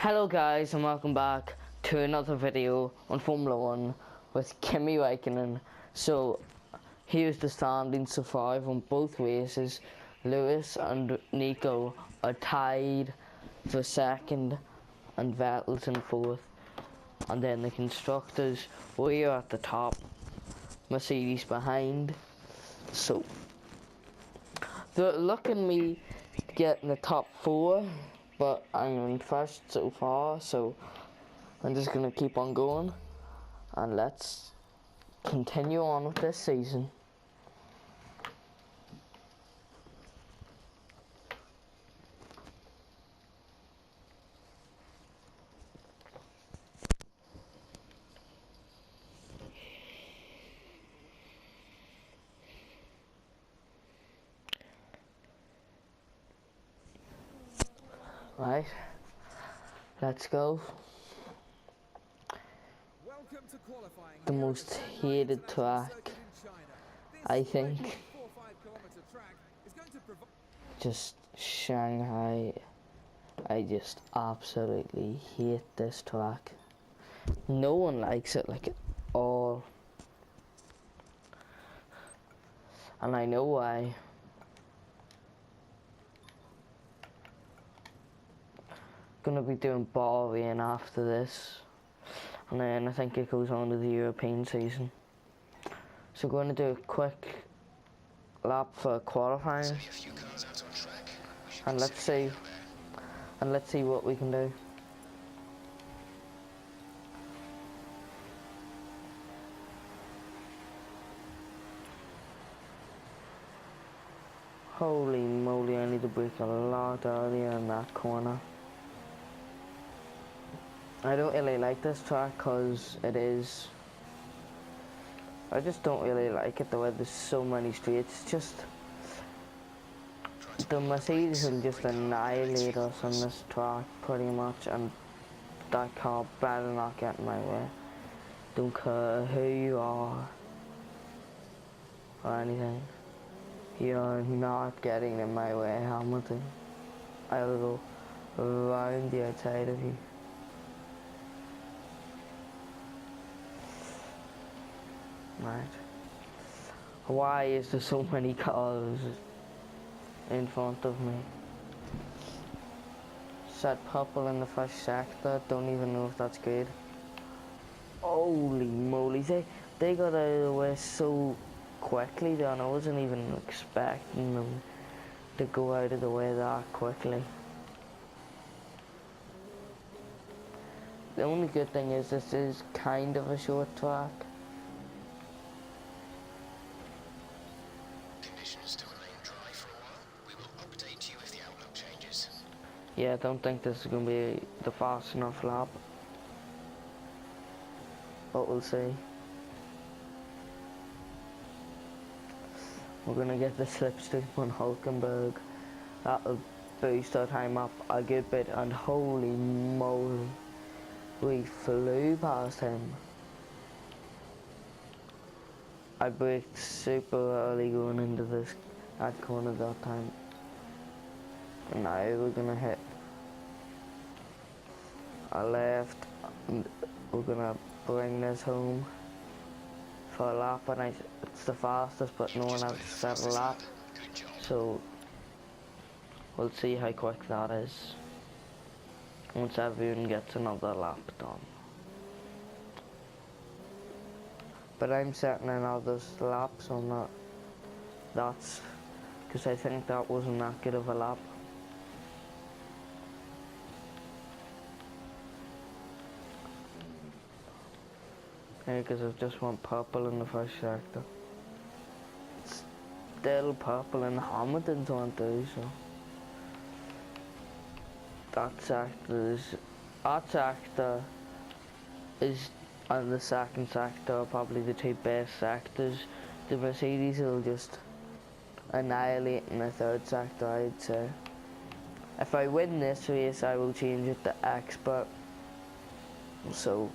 Hello guys and welcome back to another video on Formula 1 with Kimi Raikkonen. So here's the standings so far on both races. Lewis and Nico are tied for second and Vettel's in fourth. And then the constructors, we are at the top, Mercedes behind. So they're looking me getting the top four, but I'm in first so far, so I'm just gonna keep on going and let's continue on with this season. Right, let's go. The most hated track, I think, just Shanghai. I just absolutely hate this track. No one likes it like at all, and I know why. Gonna be doing Bahrain after this, and then I think it goes on to the European season. So we're going to do a quick lap for qualifying, and let's see what we can do. Holy moly, I need to brake a lot earlier in that corner. I don't really like this track because I just don't really like it the way there's so many straights. It's just the Mercedes will just annihilate us on this track pretty much, and that car better not get in my way. Don't care who you are or anything. You're not getting in my way, Hamilton. I'll go around the outside of you. Right. Why is there so many cars in front of me? Set purple in the first sector, don't even know if that's good. Holy moly, they got out of the way so quickly then. I wasn't even expecting them to go out of the way that quickly. The only good thing is this is kind of a short track. Yeah, I don't think this is going to be the fast enough lap, but we'll see. We're going to get the slipstream on Hulkenberg. That'll boost our time up a good bit, and holy moly, we flew past him. I braked super early going into that corner that time. And now we're going to hit a left, and we're gonna bring this home for a lap, and it's the fastest, but no one has set a lap, so we'll see how quick that is once everyone gets another lap done. But I'm setting another lap, so that's because I think that wasn't that good of a lap. Because I've just went purple in the first sector. It's still purple in Hamilton's one too, so that sector is and the second sector are probably the two best sectors. The Mercedes will just annihilate in the third sector, I'd say. If I win this race, I will change it to expert. So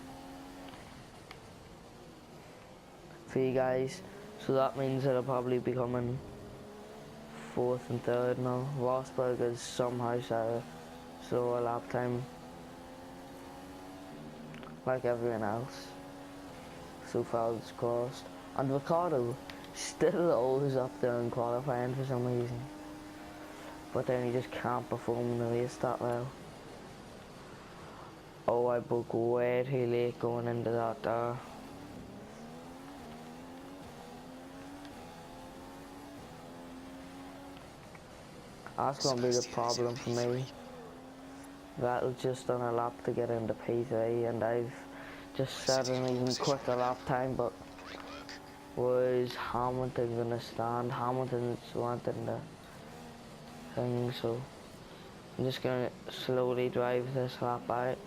for you guys, so that means that I'll probably be coming fourth and third now. Rosberg is somehow slower lap time like everyone else. So fingers crossed. And Ricardo still always up there in qualifying for some reason. But then he just can't perform in the race that well. Oh, I broke way too late going into that there. That's going to be the problem for me. Vettel's just done a lap to get into P3 and I've just set an even quicker lap time, but was Hamilton going to stand? Hamilton's wanting the thing, so I'm just going to slowly drive this lap out.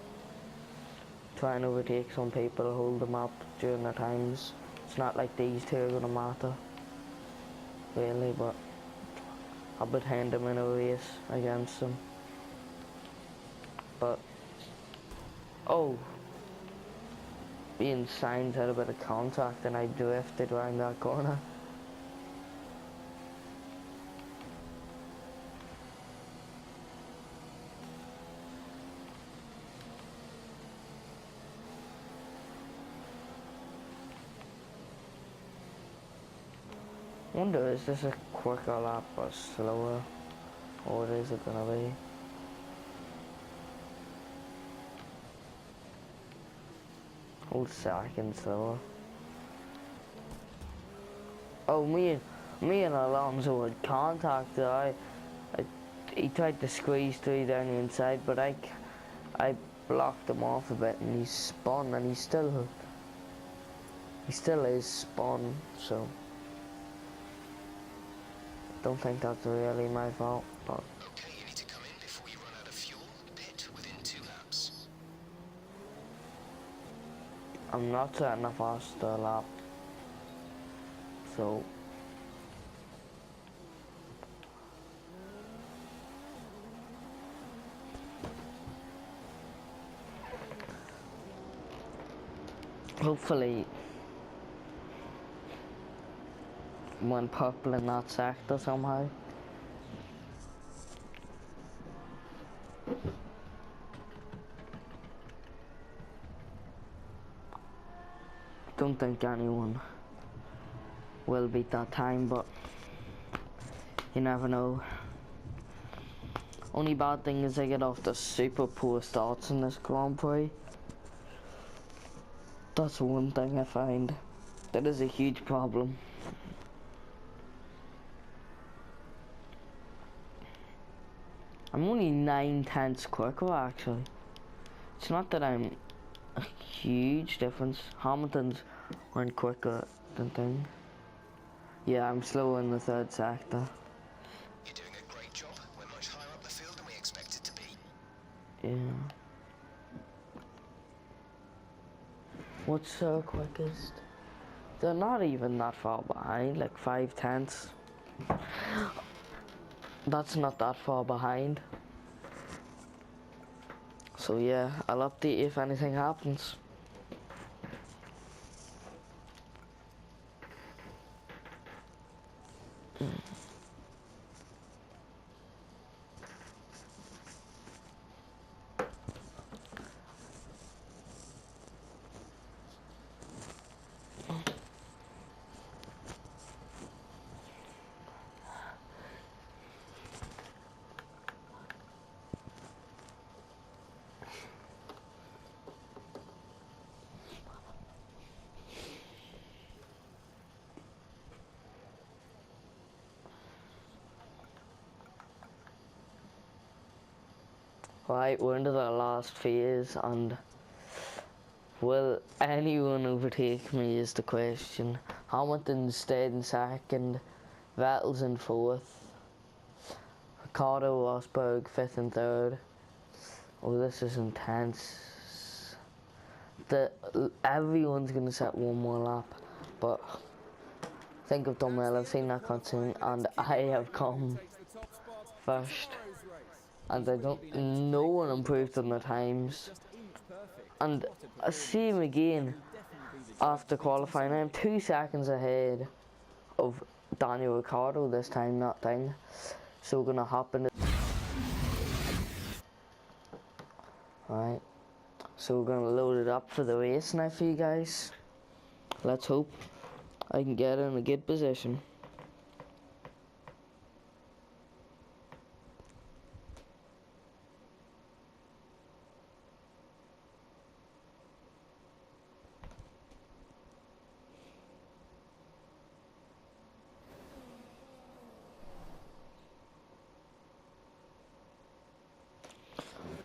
Try and overtake some people, hold them up during the times. It's not like these two are going to matter, really, but I'll pretend I'm in a race against them. But, oh, being Sainz had a bit of contact and I drifted around that corner. Wonder, is this a quicker lap or slower? Or is it gonna be? Whole second slower. Oh, me and Alonso had contact. He tried to squeeze through down the inside, but I blocked him off a bit, and he spun, and he still is spun. So don't think that's really my fault, but. Okay, you need to come in before you run out of fuel. Pit within 2 laps. I'm not setting a faster lap, so hopefully one purple in that sector somehow. Don't think anyone will beat that time, but you never know. Only bad thing is I get off the super poor starts in this Grand Prix. That's one thing I find. That is a huge problem. I'm only 9/10 quicker actually. It's not that I'm a huge difference. Hamilton's weren't quicker than thing. Yeah, I'm slower in the third sector. You're doing a great job. We're much higher up the field than we expected to be. Yeah. What's quickest? They're not even that far behind, like 5/10. That's not that far behind. So yeah, I'll update if anything happens. Right, we're into the last phase, and will anyone overtake me is the question. Hamilton stayed in second, Vettel's in fourth, Ricardo, Rosberg, fifth and third. Oh, this is intense. Everyone's gonna set one more lap, but I think I've done well. I've seen that cutscene, and I have come first. And no one improved on the times. And I see him again after qualifying. I'm 2 seconds ahead of Daniel Ricciardo this time, that thing. So we're gonna hop into. Right. So we're gonna load it up for the race now for you guys. Let's hope I can get in a good position.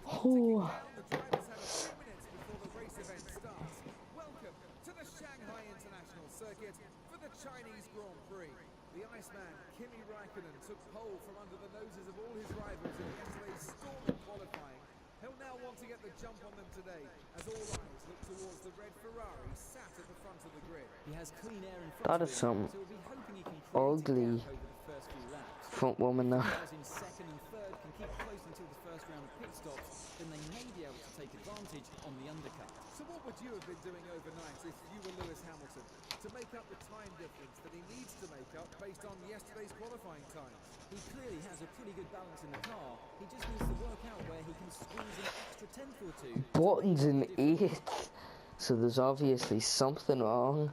Oh. The drivers have a few minutes before the race event starts. Welcome to the Shanghai International Circuit for the Chinese Grand Prix. The Iceman, Kimi Raikkonen, took pole from under the noses of all his rivals in yesterday's storming qualifying. He'll now want to get the jump on them today, as all eyes look towards the red Ferrari sat at the front of the grid. He has clean air in front That of is him, some so we'll be hoping he can ugly over the first few laps. front woman there. Cars in second and third can keep close until the first round of pit stops, then they may be able to take advantage on the undercut. So what would you have been doing overnight if you were Lewis Hamilton to make up the time difference that he needs to make up based on yesterday's qualifying times? He clearly has a pretty good balance in the car. He just needs to work out where he can squeeze an extra tenth or two. Button's in 8th, so there's obviously something wrong.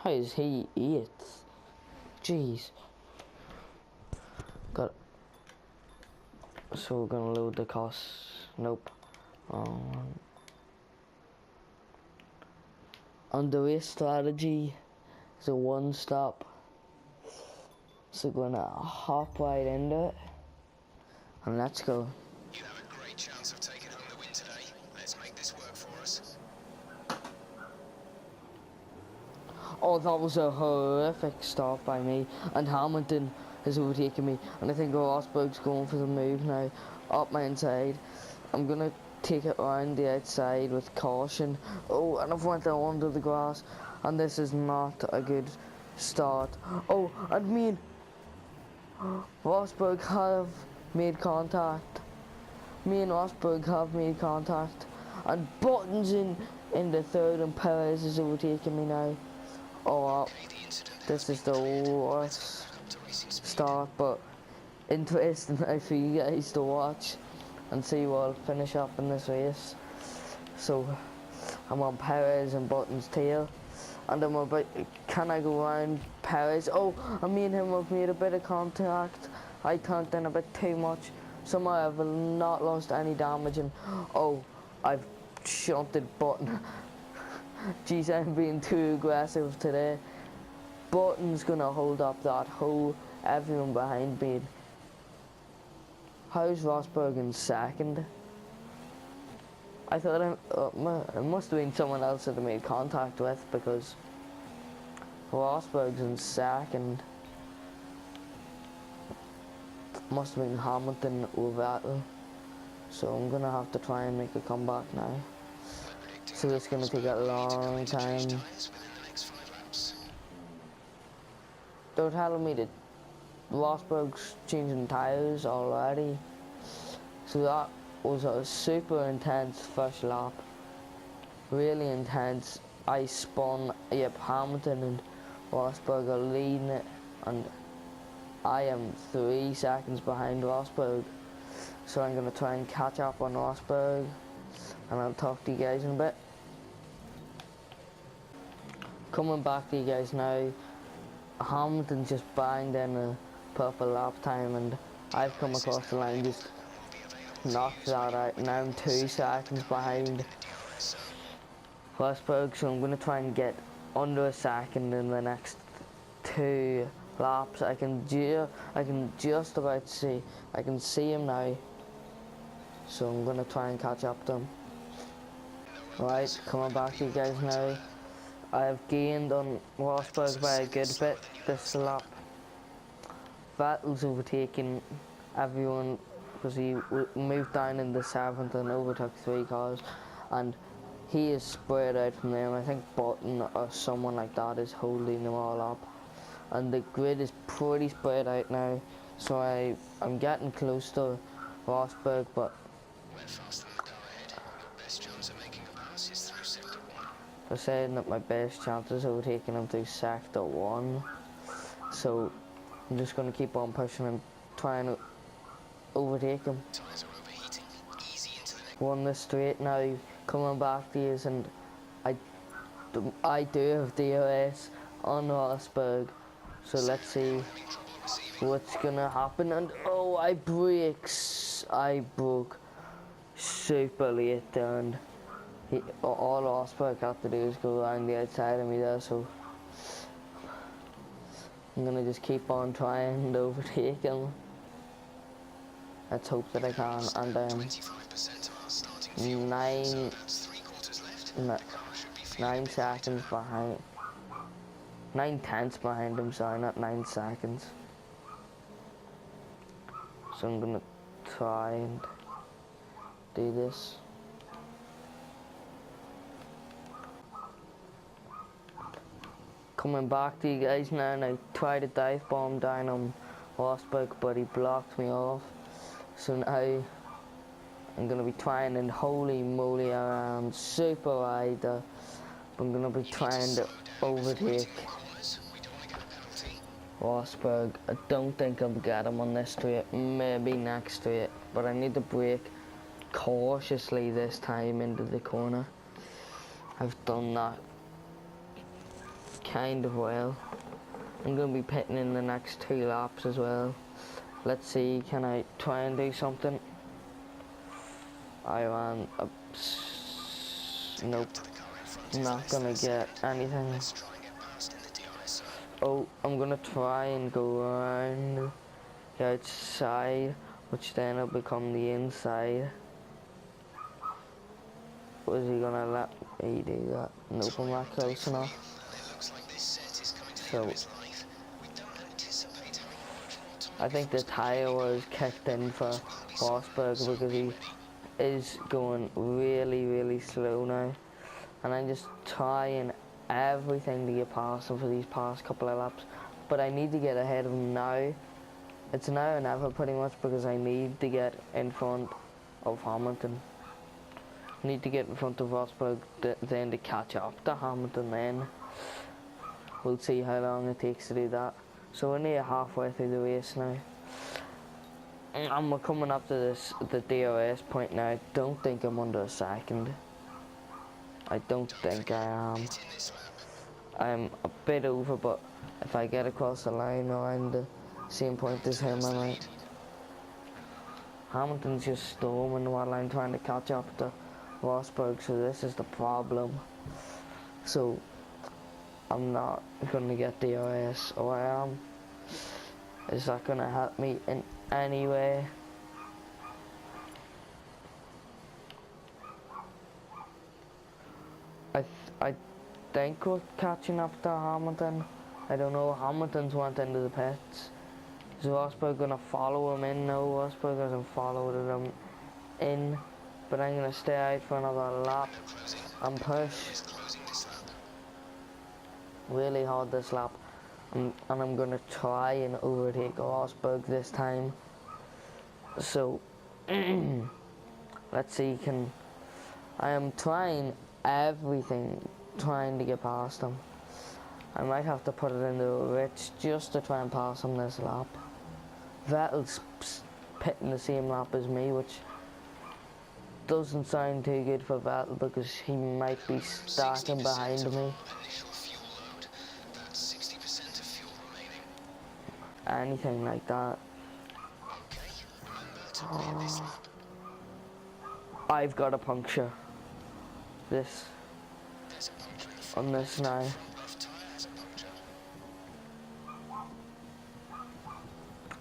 How is he 8th? Jeez. Got. So we're gonna load the costs. Nope. On the race strategy is a one stop. So we're gonna hop right into it. And let's go. You have a great chance of taking home the win today. Let's make this work for us. Oh, that was a horrific stop by me, and Hamilton has overtaken me, and I think Rosberg's going for the move now, up my inside. I'm gonna take it around the outside with caution. Oh, and I've went down under the grass, and this is not a good start. Oh, and me and Rosberg have made contact. Me and Rosberg have made contact, and Button's in the third, and Perez is overtaking me now. Oh, this is the worst start, but interesting now for you guys to watch and see what I'll finish up in this race. So I'm on Perez and Button's tail, and I'm about, can I go around Perez? Oh, and me and him have made a bit of contact. I tanked in a bit too much. Somehow I've not lost any damage, and oh, I've shunted Button. Jeez, I'm being too aggressive today. Button's gonna hold up that whole everyone behind me. How's Rosberg in second? I thought it must have been someone else that I made contact with, because Rosberg's in second. Must have been Hamilton or Vettel. So I'm gonna have to try and make a comeback now. So it's gonna take a long time. They're telling me that Rosberg's changing tyres already. So that was a super intense first lap. Really intense. I spun, yep, Hamilton and Rosberg are leading it, and I am 3 seconds behind Rosberg. So I'm gonna try and catch up on Rosberg, and I'll talk to you guys in a bit. Coming back to you guys now, Hamilton just banged in a purple lap time, and I've come across the line, just knocked that out. Now I'm 2 seconds behind Rosberg, so I'm going to try and get under a second in the next 2 laps. I can just about see, I can see him now, so I'm going to try and catch up to him. Right, coming back to you guys now. I have gained on Rosberg by a good bit this lap. Vettel's overtaking everyone because he moved down in the 7th and overtook 3 cars, and he is spread out from them. I think Button or someone like that is holding them all up, and the grid is pretty spread out now, so I'm getting close to Rosberg, but they're saying that my best chance is overtaking him through sector 1, so I'm just going to keep on pushing and trying to overtake him. won the straight now, coming back to you, and I do have DOS on Rosberg, so let's see what's gonna happen. And oh, I broke super late there, and all Rosberg had to do is go around the outside of me there, so I'm gonna just keep on trying and overtake him. Let's hope that I can. And 9 seconds behind, 9 tenths behind him, sorry, not 9 seconds. So I'm gonna try and do this. Coming back to you guys now, and I tried to dive bomb down on Rosberg, but he blocked me off. So now I'm gonna be trying, and holy moly, around super wide. I'm gonna be trying to overtake Rosberg. I don't think I'll get him on this straight, maybe next straight, but I need to brake cautiously this time into the corner. I've done that kind of well. I'm going to be pitting in the next 2 laps as well. Let's see, can I try and do something? I ran a... Nope. I'm not going to get anything. Oh, I'm going to try and go around the outside, which then will become the inside. Was he going to let me do that? Nope, I'm not close enough. So I think the tyre was kicked in for Rosberg because he is going really slow now, and I'm just trying everything to get past him for these past couple of laps, but I need to get ahead of him now. It's now or never pretty much, because I need to get in front of Hamilton. I need to get in front of Rosberg then to catch up to Hamilton then. We'll see how long it takes to do that. So we're near halfway through the race now. And we're coming up to the DRS point now. I don't think I'm under a second. I don't think I am. I'm a bit over, but if I get across the line around the same point as him, I might. Hamilton's just storming while I'm trying to catch up to Rosberg, so this is the problem. So I'm not going to get DRS, or I am. Is that going to help me in any way? I think we're catching up to Hamilton. I don't know, Hamilton's went into the pits. Is Rosberg going to follow him in? No, Rosberg hasn't followed him in. But I'm going to stay out for another lap and push really hard this lap, and I'm going to try and overtake Rosberg this time. So let's see, I am trying everything, trying to get past him. I might have to put it into a rich just to try and pass him this lap. Vettel's pitting the same lap as me, which doesn't sound too good for Vettel because he might be stacking behind me. Anything like that. Oh. I've got a puncture. On this now.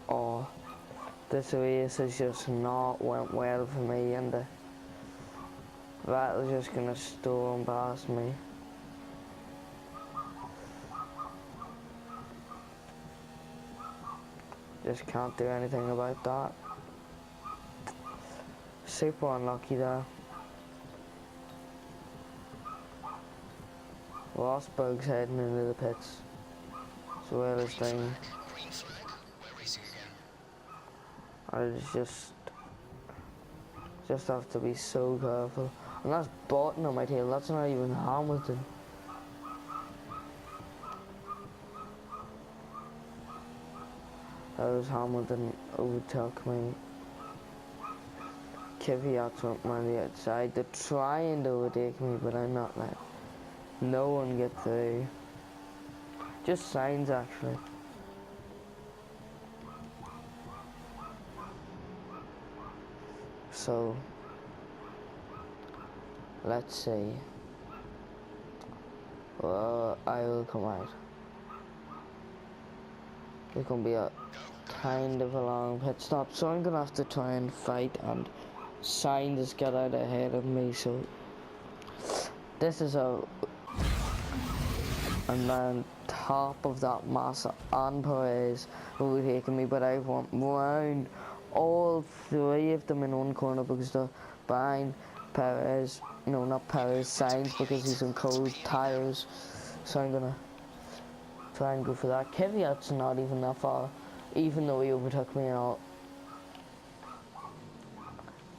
Oh, this race has just not went well for me, and Vettel's just gonna storm past me. Just can't do anything about that. Super unlucky there. Rosberg's heading into the pits. So well as thing. I just have to be so careful. And that's Button on my tail, that's not even Hamilton. That was Hamilton overtook me. caveats on the outside. They're trying to overtake me, but I'm not letting no one get through. Just signs, actually. So, let's see. Well, I will come out. It's gonna be a kind of a long pit stop, so I'm gonna have to try and fight, and Sign just got out ahead of me, so this is and on top of that Massa and Perez overtaking me, but I went round all three of them in one corner because they're behind Perez. No, not Perez, Sainz, because he's on cold tires. So I'm gonna try and go for that. Kvyat's not even that far, even though he overtook me and all.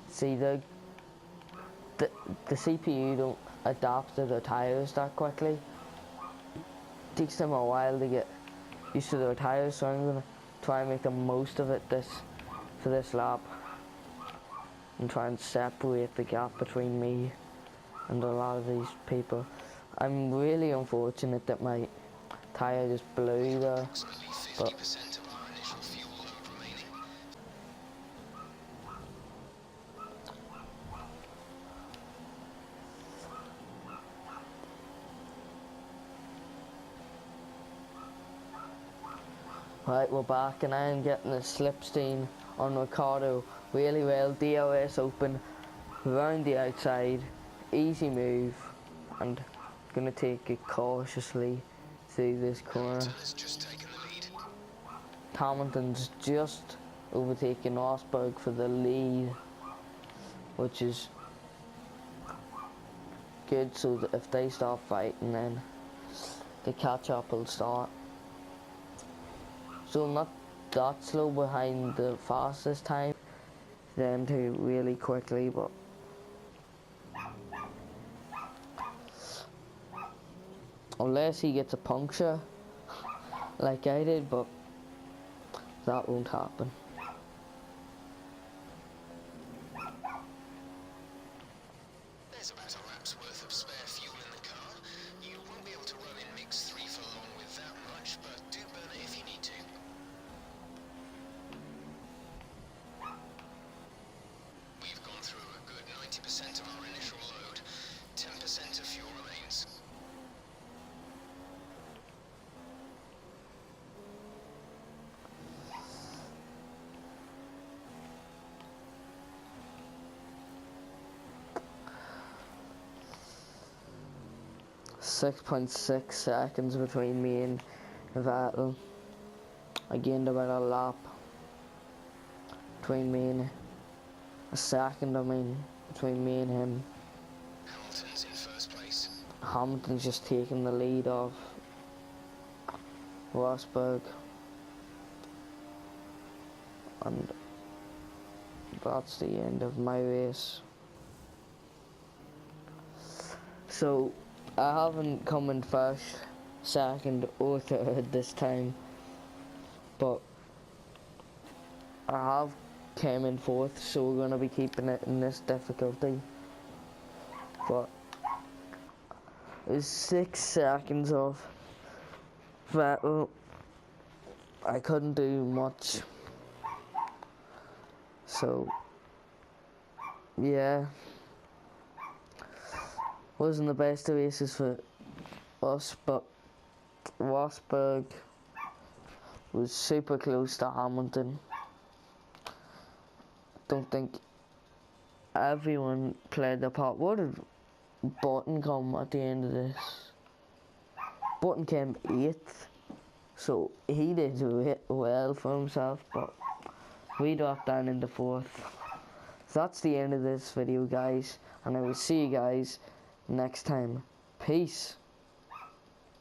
See, the CPU don't adapt to the tires that quickly. Takes them a while to get used to their tires, so I'm gonna try and make the most of it for this lap and try and separate the gap between me and a lot of these people. I'm really unfortunate that my tire just blew there, but right, we're back, and I'm getting a slipstream on Ricardo really well. DRS open, round the outside, easy move, and gonna take it cautiously through this corner. Hamilton's just overtaken Rosberg for the lead, which is good, so that if they stop fighting, then the catch up will start. So I'm not that slow behind the fastest time, them two really quickly, but unless he gets a puncture like I did, but that won't happen. There's about a lap's worth of spare fuel in the car. You won't be able to run in mix 3 for long with that much, but do burn it if you need to. We've gone through a good 90% of our initial load. 10% of fuel remains. .6 seconds between me and Vettel. I gained about a lap between me and a second, I mean, between me and him. Hamilton's in first place. Hamilton's just taking the lead of Rosberg, and that's the end of my race. So I haven't come in first, second or third this time, but I have came in fourth, so we're going to be keeping it in this difficulty. But it's 6 seconds off Vettel. I couldn't do much, so yeah, wasn't the best of races for us, but Rosberg was super close to Hamilton. Don't think everyone played their part. What did Button come at the end of this? Button came 8th, so he did well for himself, but we dropped down into 4th. So that's the end of this video, guys, and I will see you guys next time. Peace.